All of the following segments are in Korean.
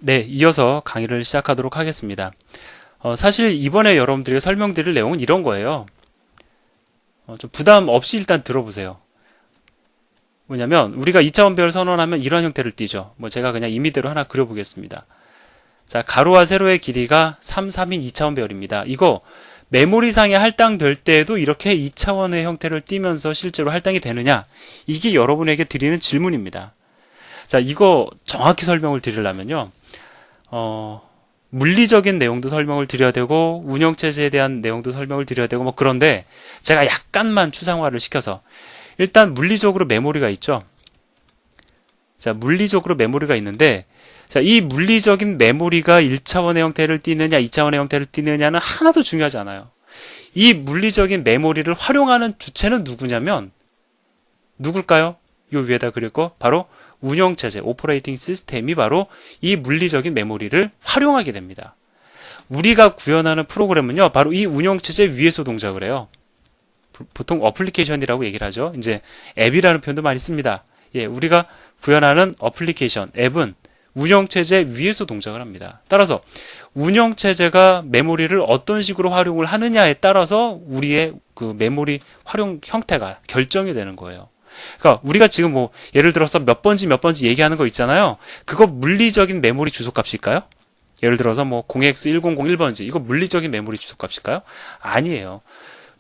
네, 이어서 강의를 시작하도록 하겠습니다. 사실 이번에 여러분들에게 설명드릴 내용은 이런 거예요. 좀 부담 없이 일단 들어보세요. 뭐냐면 우리가 2차원 배열 선언하면 이런 형태를 띠죠. 제가 그냥 임의대로 하나 그려보겠습니다. 자, 가로와 세로의 길이가 3, 3인 2차원 배열입니다. 이거 메모리상에 할당될 때에도 이렇게 2차원의 형태를 띠면서 실제로 할당이 되느냐? 이게 여러분에게 드리는 질문입니다. 자, 이거 정확히 설명을 드리려면요. 물리적인 내용도 설명을 드려야 되고 운영체제에 대한 내용도 설명을 드려야 되고 그런데 제가 약간만 추상화를 시켜서 일단 물리적으로 메모리가 있죠. 자, 물리적으로 메모리가 있는데 자, 이 물리적인 메모리가 1차원의 형태를 띠느냐 2차원의 형태를 띠느냐는 하나도 중요하지 않아요. 이 물리적인 메모리를 활용하는 주체는 누구냐면 누굴까요? 요 위에다 그릴 거 바로 운영체제, 오퍼레이팅 시스템이 바로 이 물리적인 메모리를 활용하게 됩니다. 우리가 구현하는 프로그램은요, 바로 이 운영체제 위에서 동작을 해요. 보통 어플리케이션이라고 얘기를 하죠. 이제 앱이라는 표현도 많이 씁니다. 예, 우리가 구현하는 어플리케이션, 앱은 운영체제 위에서 동작을 합니다. 따라서 운영체제가 메모리를 어떤 식으로 활용을 하느냐에 따라서 우리의 그 메모리 활용 형태가 결정이 되는 거예요. 그러니까 우리가 지금 예를 들어서 몇 번지 얘기하는 거 있잖아요. 그거 물리적인 메모리 주소값일까요? 예를 들어서 0x1001번지 이거 물리적인 메모리 주소값일까요? 아니에요.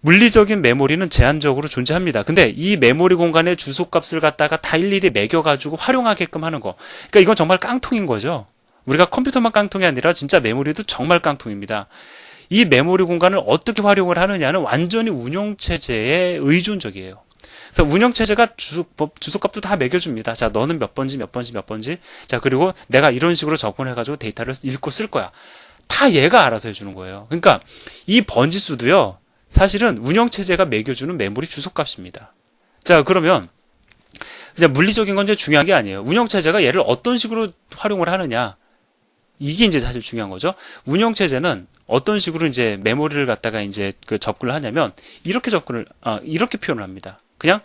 물리적인 메모리는 제한적으로 존재합니다. 근데 이 메모리 공간의 주소값을 갖다가 다 일일이 매겨가지고 활용하게끔 하는 거. 그러니까 이건 정말 깡통인 거죠. 우리가 컴퓨터만 깡통이 아니라 진짜 메모리도 정말 깡통입니다. 이 메모리 공간을 어떻게 활용을 하느냐는 완전히 운영체제에 의존적이에요. 그래서 운영체제가 주소값도 다 매겨줍니다. 자, 너는 몇 번지. 자, 그리고 내가 이런 식으로 접근해가지고 데이터를 읽고 쓸 거야. 다 얘가 알아서 해주는 거예요. 그러니까 이 번지수도요, 사실은 운영체제가 매겨주는 메모리 주소값입니다. 자, 그러면 이제 물리적인 건 이제 중요한 게 아니에요. 운영체제가 얘를 어떤 식으로 활용을 하느냐. 이게 이제 사실 중요한 거죠. 운영체제는 어떤 식으로 이제 메모리를 갖다가 이제 접근을 하냐면, 이렇게 표현을 합니다. 그냥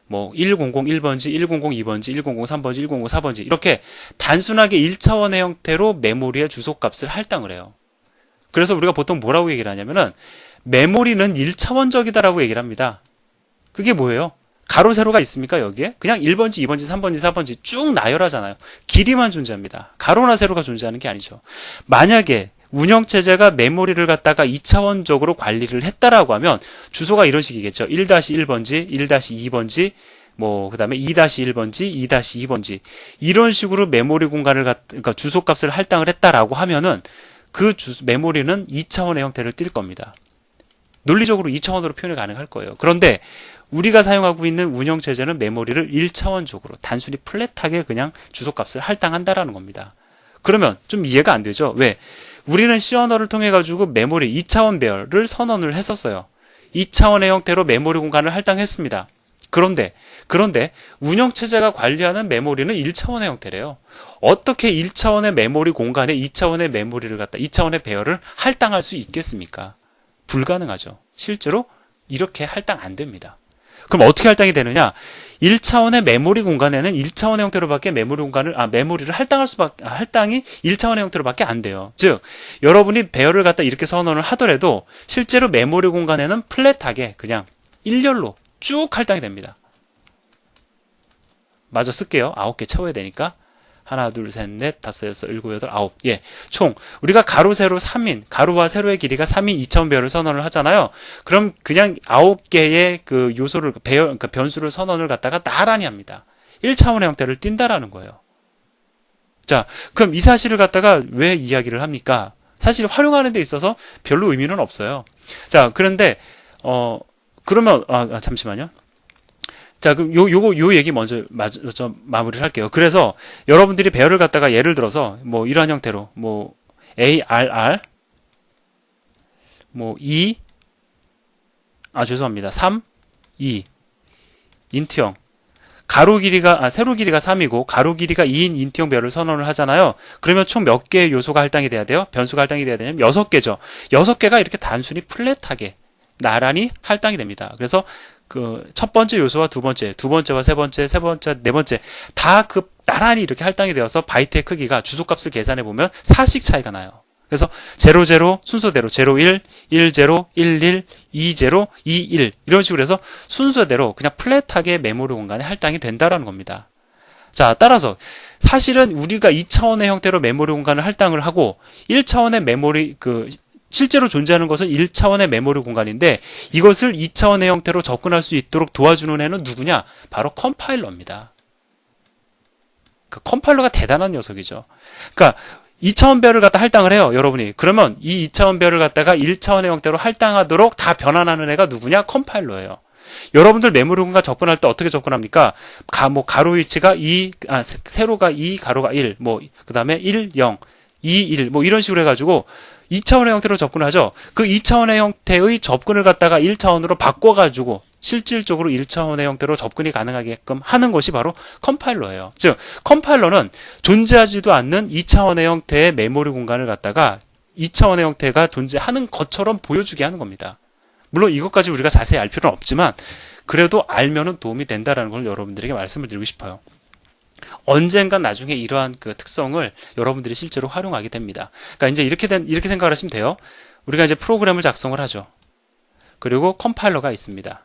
1001번지, 1002번지, 1003번지, 1004번지 이렇게 단순하게 1차원의 형태로 메모리의 주소값을 할당을 해요. 그래서 우리가 보통 뭐라고 얘기를 하냐면은 메모리는 1차원적이다라고 얘기를 합니다. 그게 뭐예요? 가로 세로가 있습니까 여기에? 그냥 1번지, 2번지, 3번지, 4번지 쭉 나열하잖아요. 길이만 존재합니다. 가로나 세로가 존재하는 게 아니죠. 만약에 운영체제가 메모리를 갖다가 2차원적으로 관리를 했다라고 하면 주소가 이런 식이겠죠. 1-1번지, 1-2번지, 그 다음에 2-1번지, 2-2번지 이런 식으로 메모리 공간을 그러니까 주소값을 할당을 했다라고 하면은 그 메모리는 2차원의 형태를 띌 겁니다. 논리적으로 2차원으로 표현이 가능할 거예요. 그런데 우리가 사용하고 있는 운영체제는 메모리를 1차원적으로 단순히 플랫하게 그냥 주소값을 할당한다라는 겁니다. 그러면 좀 이해가 안 되죠? 왜? 우리는 C 언어를 통해 가지고 메모리 2차원 배열을 선언을 했었어요. 2차원의 형태로 메모리 공간을 할당했습니다. 그런데 운영체제가 관리하는 메모리는 1차원의 형태래요. 어떻게 1차원의 메모리 공간에 2차원의 메모리를 갖다 2차원의 배열을 할당할 수 있겠습니까? 불가능하죠. 실제로 이렇게 할당 안 됩니다. 그럼 어떻게 할당이 되느냐? 1차원의 메모리 공간에는 1차원의 형태로밖에 메모리를 할당이 1차원의 형태로밖에 안 돼요. 즉, 여러분이 배열을 갖다 이렇게 선언을 하더라도 실제로 메모리 공간에는 플랫하게 그냥 일렬로 쭉 할당이 됩니다. 마저 쓸게요. 9개 채워야 되니까. 하나, 둘, 셋, 넷, 다섯, 여섯, 일곱, 여덟, 아홉. 예. 총. 우리가 가로, 세로 3인, 가로와 세로의 길이가 3인 2차원 배열을 선언을 하잖아요. 그럼 그냥 9개의 그 요소를, 그러니까 변수를 선언을 갖다가 나란히 합니다. 1차원의 형태를 띈다라는 거예요. 자, 그럼 이 사실을 갖다가 왜 이야기를 합니까? 사실 활용하는 데 있어서 별로 의미는 없어요. 자, 그런데, 그러면, 잠시만요. 자, 그럼 요 얘기 먼저 마무리를 할게요. 그래서 여러분들이 배열을 갖다가 예를 들어서 이러한 형태로 ARR 2 죄송합니다. 3 2 인트형 세로 길이가 3이고 가로 길이가 2인 인트형 배열을 선언을 하잖아요. 그러면 총 몇 개의 요소가 할당이 돼야 돼요? 변수가 할당이 돼야 되냐면 6개죠. 6개가 이렇게 단순히 플랫하게 나란히 할당이 됩니다. 그래서 그 첫 번째 요소와 두 번째와 세 번째, 네 번째 다 그 나란히 이렇게 할당이 되어서 바이트의 크기가 주소값을 계산해 보면 4씩 차이가 나요. 그래서 00 순서대로 01, 10, 11, 20, 21 이런 식으로 해서 순서대로 그냥 플랫하게 메모리 공간에 할당이 된다라는 겁니다. 자, 따라서 사실은 우리가 2차원의 형태로 메모리 공간을 할당을 하고 1차원의 메모리 실제로 존재하는 것은 1차원의 메모리 공간인데 이것을 2차원의 형태로 접근할 수 있도록 도와주는 애는 누구냐? 바로 컴파일러입니다. 그 컴파일러가 대단한 녀석이죠. 그러니까 2차원 별을 갖다 할당을 해요, 여러분이. 그러면 이 2차원 별을 갖다가 1차원의 형태로 할당하도록 다 변환하는 애가 누구냐? 컴파일러예요. 여러분들 메모리 공간 접근할 때 어떻게 접근합니까? 가로 위치가 2, 세로가 2, 가로가 1, 그 다음에 1, 0, 2, 1, 이런 식으로 해가지고 2차원의 형태로 접근하죠. 그 2차원의 형태의 접근을 갖다가 1차원으로 바꿔가지고 실질적으로 1차원의 형태로 접근이 가능하게끔 하는 것이 바로 컴파일러예요. 즉, 컴파일러는 존재하지도 않는 2차원의 형태의 메모리 공간을 갖다가 2차원의 형태가 존재하는 것처럼 보여주게 하는 겁니다. 물론 이것까지 우리가 자세히 알 필요는 없지만 그래도 알면은 도움이 된다라는 걸 여러분들에게 말씀을 드리고 싶어요. 언젠간 나중에 이러한 그 특성을 여러분들이 실제로 활용하게 됩니다. 그러니까 이제 이렇게 생각을 하시면 돼요. 우리가 이제 프로그램을 작성을 하죠. 그리고 컴파일러가 있습니다.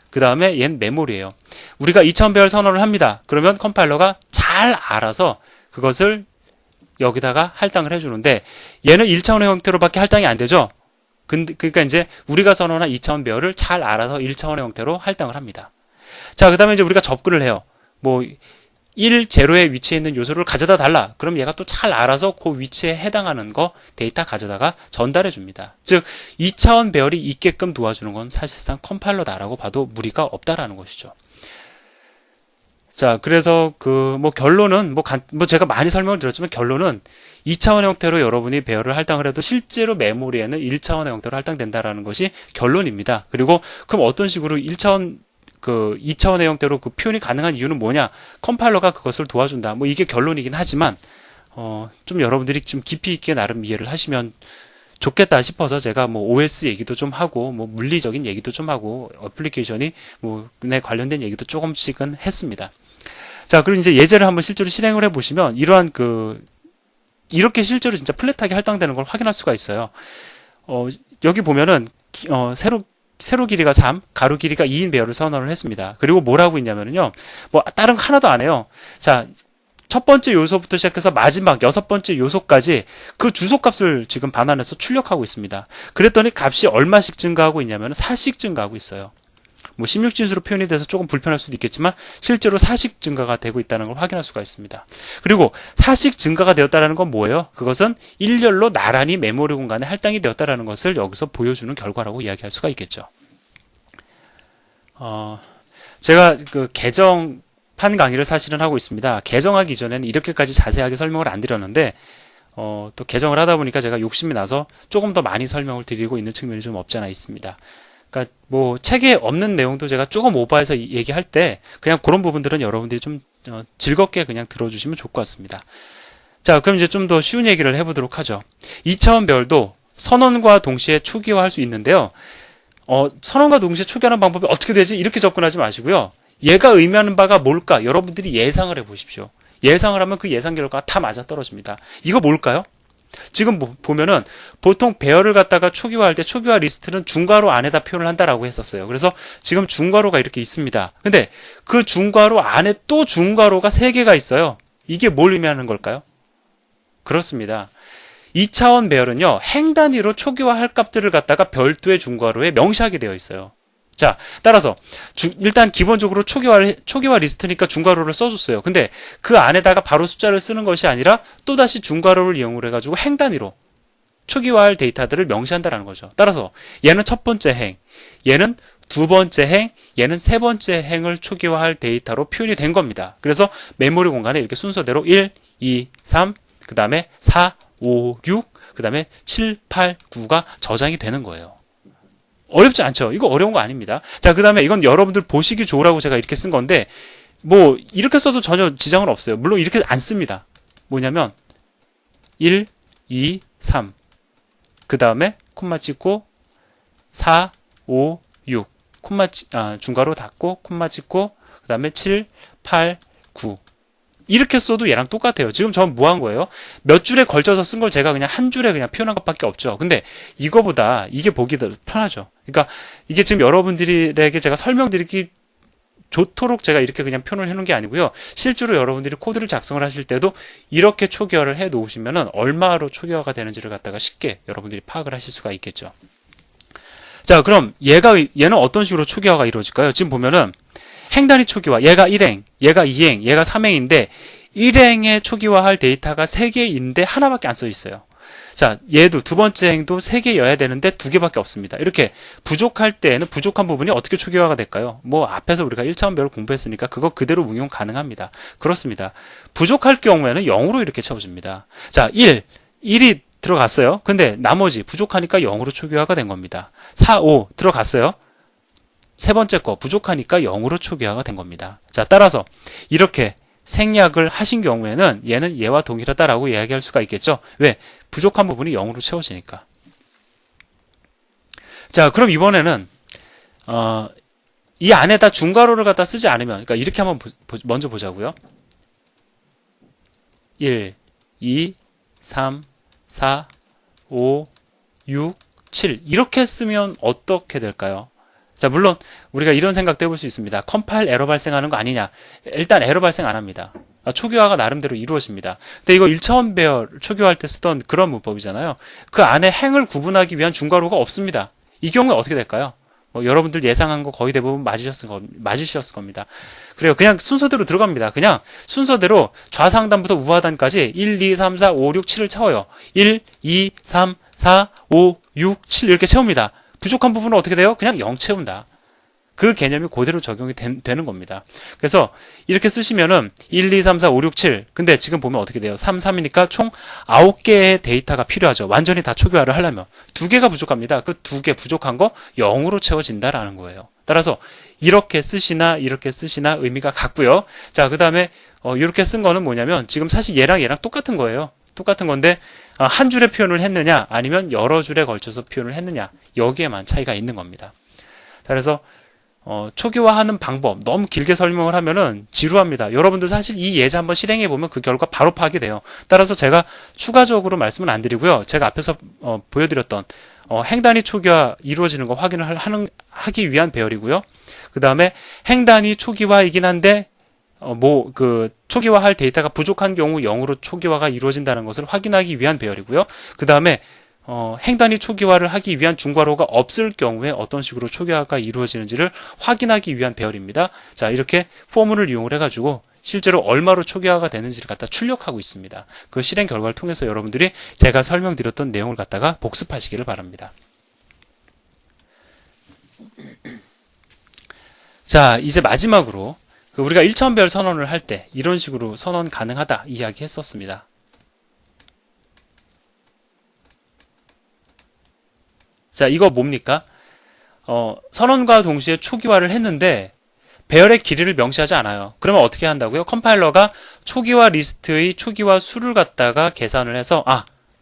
그 다음에 얘는 메모리예요. 우리가 2차원 배열 선언을 합니다. 그러면 컴파일러가 잘 알아서 그것을 여기다가 할당을 해주는데 얘는 1차원의 형태로밖에 할당이 안 되죠. 그러니까 이제 우리가 선언한 2차원 배열을 잘 알아서 1차원의 형태로 할당을 합니다. 자, 그 다음에 이제 우리가 접근을 해요. 1, 0에 위치해 있는 요소를 가져다 달라. 그럼 얘가 또 잘 알아서 그 위치에 해당하는 거 데이터 가져다가 전달해 줍니다. 즉 2차원 배열이 있게끔 도와주는 건 사실상 컴파일러다라고 봐도 무리가 없다라는 것이죠. 자, 그래서 결론은 제가 많이 설명을 드렸지만 결론은 2차원의 형태로 여러분이 배열을 할당을 해도 실제로 메모리에는 1차원의 형태로 할당된다라는 것이 결론입니다. 그리고 그럼 어떤 식으로 2차원의 형태로 그 표현이 가능한 이유는 뭐냐? 컴파일러가 그것을 도와준다. 이게 결론이긴 하지만, 좀 여러분들이 좀 깊이 있게 나름 이해를 하시면 좋겠다 싶어서 제가 OS 얘기도 좀 하고, 물리적인 얘기도 좀 하고, 어플리케이션이 네, 관련된 얘기도 조금씩은 했습니다. 자, 그리고 이제 예제를 한번 실제로 실행을 해보시면, 이렇게 실제로 진짜 플랫하게 할당되는 걸 확인할 수가 있어요. 여기 보면은, 세로 길이가 3, 가로 길이가 2인 배열을 선언을 했습니다. 그리고 뭐라고 있냐면요. 다른 거 하나도 안 해요. 자, 첫 번째 요소부터 시작해서 마지막 6번째 요소까지 그 주소값을 지금 반환해서 출력하고 있습니다. 그랬더니 값이 얼마씩 증가하고 있냐면 4씩 증가하고 있어요. 16진수로 표현이 돼서 조금 불편할 수도 있겠지만 실제로 4씩 증가가 되고 있다는 걸 확인할 수가 있습니다. 그리고 4씩 증가가 되었다는 건 뭐예요? 그것은 일렬로 나란히 메모리 공간에 할당이 되었다는 것을 여기서 보여주는 결과라고 이야기할 수가 있겠죠. 제가 그 개정판 강의를 사실은 하고 있습니다. 개정하기 전에는 이렇게까지 자세하게 설명을 안 드렸는데 또 개정을 하다 보니까 제가 욕심이 나서 조금 더 많이 설명을 드리고 있는 측면이 좀 없지 않아 있습니다. 그러니까 책에 없는 내용도 제가 조금 오버해서 얘기할 때 그냥 그런 부분들은 여러분들이 좀 즐겁게 그냥 들어주시면 좋을 것 같습니다. 자, 그럼 이제 좀 더 쉬운 얘기를 해보도록 하죠. 2차원 배열도 선언과 동시에 초기화할 수 있는데요. 선언과 동시에 초기화하는 방법이 어떻게 되지? 이렇게 접근하지 마시고요. 얘가 의미하는 바가 뭘까? 여러분들이 예상을 해보십시오. 예상을 하면 그 예상 결과가 다 맞아떨어집니다. 이거 뭘까요? 지금 보면은 보통 배열을 갖다가 초기화할 때 초기화 리스트는 중괄호 안에다 표현을 한다라고 했었어요. 그래서 지금 중괄호가 이렇게 있습니다. 근데 그 중괄호 안에 또 중괄호가 3개가 있어요. 이게 뭘 의미하는 걸까요? 그렇습니다. 2차원 배열은요, 행 단위로 초기화할 값들을 갖다가 별도의 중괄호에 명시하게 되어 있어요. 자, 따라서 일단 기본적으로 초기화 리스트니까 중괄호를 써줬어요. 근데 그 안에다가 바로 숫자를 쓰는 것이 아니라 또다시 중괄호를 이용을 해가지고 행 단위로 초기화할 데이터들을 명시한다는 거죠. 따라서 얘는 첫 번째 행, 얘는 두 번째 행, 얘는 세 번째 행을 초기화할 데이터로 표현이 된 겁니다. 그래서 메모리 공간에 이렇게 순서대로 1, 2, 3, 그 다음에 4, 5, 6, 그 다음에 7, 8, 9가 저장이 되는 거예요. 어렵지 않죠? 이거 어려운 거 아닙니다. 자, 그 다음에 이건 여러분들 보시기 좋으라고 제가 이렇게 쓴 건데, 이렇게 써도 전혀 지장은 없어요. 물론 이렇게 안 씁니다. 뭐냐면, 1, 2, 3. 그 다음에, 콤마 찍고, 4, 5, 6. 중괄호 닫고 콤마 찍고 그 다음에 7, 8, 9 이렇게 써도 얘랑 똑같아요. 지금 전 뭐 한 거예요? 몇 줄에 걸쳐서 쓴 걸 제가 그냥 한 줄에 그냥 표현한 것밖에 없죠. 근데 이거보다 이게 보기 더 편하죠. 그러니까 이게 지금 여러분들에게 제가 설명드리기 좋도록 제가 이렇게 그냥 표현을 해놓은 게 아니고요. 실제로 여러분들이 코드를 작성을 하실 때도 이렇게 초기화를 해 놓으시면은 얼마로 초기화가 되는지를 갖다가 쉽게 여러분들이 파악을 하실 수가 있겠죠. 자, 그럼 얘는 어떤 식으로 초기화가 이루어질까요? 지금 보면은 행단위 초기화, 얘가 1행, 얘가 2행, 얘가 3행인데 1행에 초기화할 데이터가 3개인데 하나밖에 안 써 있어요. 자, 얘도 두 번째 행도 3개여야 되는데 2개밖에 없습니다. 이렇게 부족할 때에는 부족한 부분이 어떻게 초기화가 될까요? 뭐 앞에서 우리가 1차원 배열 공부했으니까 그거 그대로 응용 가능합니다. 그렇습니다. 부족할 경우에는 0으로 이렇게 채워집니다. 자, 1이 들어갔어요. 근데 나머지 부족하니까 0으로 초기화가 된 겁니다. 4, 5 들어갔어요. 세 번째 거 부족하니까 0으로 초기화가 된 겁니다. 자, 따라서 이렇게 생략을 하신 경우에는 얘는 얘와 동일하다라고 이야기할 수가 있겠죠. 왜? 부족한 부분이 0으로 채워지니까. 자, 그럼 이번에는 이 안에다 중괄호를 갖다 쓰지 않으면, 그러니까 이렇게 한번 먼저 보자고요. 1, 2, 3, 4, 5, 6, 7 이렇게 쓰면 어떻게 될까요? 자, 물론 우리가 이런 생각도 해볼 수 있습니다. 컴파일 에러 발생하는 거 아니냐. 일단 에러 발생 안 합니다. 초기화가 나름대로 이루어집니다. 근데 이거 1차원 배열 초기화할 때 쓰던 그런 문법이잖아요. 그 안에 행을 구분하기 위한 중괄호가 없습니다. 이 경우에 어떻게 될까요? 여러분들 예상한 거 거의 대부분 맞으셨을 겁니다. 그래요. 그냥 순서대로 들어갑니다. 그냥 순서대로 좌상단부터 우하단까지 1, 2, 3, 4, 5, 6, 7을 채워요. 1, 2, 3, 4, 5, 6, 7 이렇게 채웁니다. 부족한 부분은 어떻게 돼요? 그냥 0 채운다. 그 개념이 그대로 적용이 되는 겁니다. 그래서 이렇게 쓰시면은 1, 2, 3, 4, 5, 6, 7 근데 지금 보면 어떻게 돼요? 3, 3이니까 총 9개의 데이터가 필요하죠. 완전히 다 초기화를 하려면 2개가 부족합니다. 그 2개 부족한 거 0으로 채워진다라는 거예요. 따라서 이렇게 쓰시나 이렇게 쓰시나 의미가 같고요. 자, 그 다음에 이렇게 쓴 거는 뭐냐면 지금 사실 얘랑 똑같은 거예요. 똑같은 건데 한 줄에 표현을 했느냐 아니면 여러 줄에 걸쳐서 표현을 했느냐 여기에만 차이가 있는 겁니다. 그래서 초기화하는 방법 너무 길게 설명을 하면은 지루합니다. 여러분들 사실 이 예제 한번 실행해 보면 그 결과 바로 파악이 돼요. 따라서 제가 추가적으로 말씀은 안 드리고요. 제가 앞에서 보여드렸던 행단위 초기화 이루어지는 거 확인을 하기 위한 배열이고요. 그 다음에 행단위 초기화이긴 한데 초기화할 데이터가 부족한 경우 0으로 초기화가 이루어진다는 것을 확인하기 위한 배열이고요. 그 다음에 행단위 초기화를 하기 위한 중괄호가 없을 경우에 어떤 식으로 초기화가 이루어지는지를 확인하기 위한 배열입니다. 자, 이렇게 포뮬을 이용을 해가지고 실제로 얼마로 초기화가 되는지를 갖다 출력하고 있습니다. 그 실행 결과를 통해서 여러분들이 제가 설명드렸던 내용을 갖다가 복습하시기를 바랍니다. 자, 이제 마지막으로 우리가 1차원 배열 선언을 할 때 이런 식으로 선언 가능하다 이야기했었습니다. 자, 이거 뭡니까? 선언과 동시에 초기화를 했는데 배열의 길이를 명시하지 않아요. 그러면 어떻게 한다고요? 컴파일러가 초기화 리스트의 초기화 수를 갖다가 계산을 해서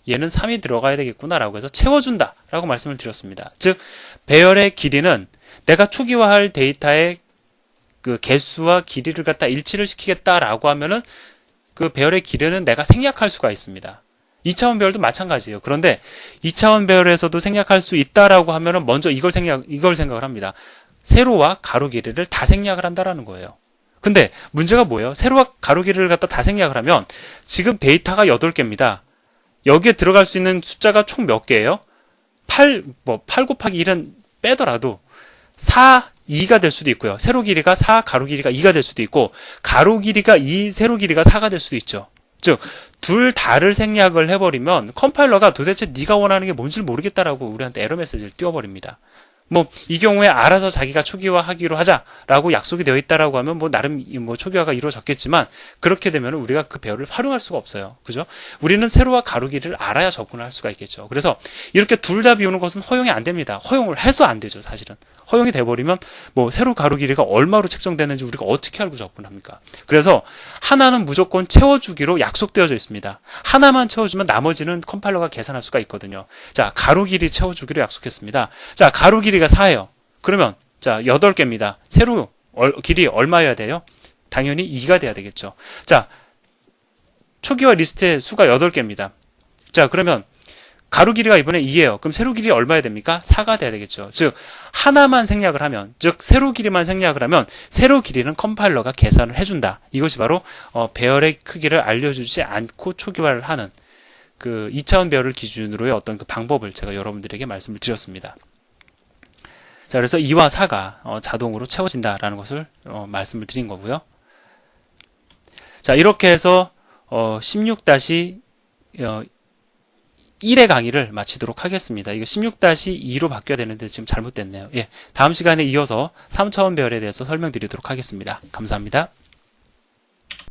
얘는 3이 들어가야 되겠구나 라고 해서 채워준다 라고 말씀을 드렸습니다. 즉 배열의 길이는 내가 초기화할 데이터의 그 개수와 길이를 갖다 일치를 시키겠다라고 하면은 그 배열의 길이는 내가 생략할 수가 있습니다. 2차원 배열도 마찬가지예요. 그런데 2차원 배열에서도 생략할 수 있다라고 하면은 먼저 이걸 생각을 합니다. 세로와 가로 길이를 다 생략을 한다라는 거예요. 근데 문제가 뭐예요? 세로와 가로 길이를 갖다 다 생략을 하면 지금 데이터가 8개입니다. 여기에 들어갈 수 있는 숫자가 총 몇 개예요? 8 곱하기 1은 빼더라도 4, 2가 될 수도 있고요. 세로 길이가 4, 가로 길이가 2가 될 수도 있고 가로 길이가 2, 세로 길이가 4가 될 수도 있죠. 즉 둘 다를 생략을 해버리면 컴파일러가 도대체 네가 원하는 게 뭔지 모르겠다라고 우리한테 에러 메시지를 띄워버립니다. 이 경우에 알아서 자기가 초기화하기로 하자라고 약속이 되어 있다라고 하면 나름 초기화가 이루어졌겠지만 그렇게 되면 우리가 그 배열을 활용할 수가 없어요. 그죠? 우리는 세로와 가로 길이를 알아야 접근을 할 수가 있겠죠. 그래서 이렇게 둘 다 비우는 것은 허용이 안 됩니다. 허용을 해도 안 되죠, 사실은. 허용이 돼버리면 세로 가로 길이가 얼마로 책정되는지 우리가 어떻게 알고 접근합니까? 그래서 하나는 무조건 채워주기로 약속되어져 있습니다. 하나만 채워주면 나머지는 컴파일러가 계산할 수가 있거든요. 자, 가로 길이 채워주기로 약속했습니다. 자, 가로 길이가 4예요. 그러면 자, 8개입니다. 세로 길이 얼마여야 돼요? 당연히 2가 돼야 되겠죠. 자, 초기화 리스트의 수가 8개입니다. 자, 그러면 가로 길이가 이번에 2예요. 그럼 세로 길이 얼마야 됩니까? 4가 돼야 되겠죠. 즉 하나만 생략을 하면, 즉 세로 길이만 생략을 하면 세로 길이는 컴파일러가 계산을 해준다. 이것이 바로 배열의 크기를 알려주지 않고 초기화를 하는 그 2차원 배열을 기준으로의 어떤 그 방법을 제가 여러분들에게 말씀을 드렸습니다. 자, 그래서 2와 4가 자동으로 채워진다라는 것을 말씀을 드린 거고요. 자, 이렇게 해서 16-1의 강의를 마치도록 하겠습니다. 이거 16-2로 바뀌어야 되는데 지금 잘못됐네요. 예, 다음 시간에 이어서 3차원 배열에 대해서 설명드리도록 하겠습니다. 감사합니다.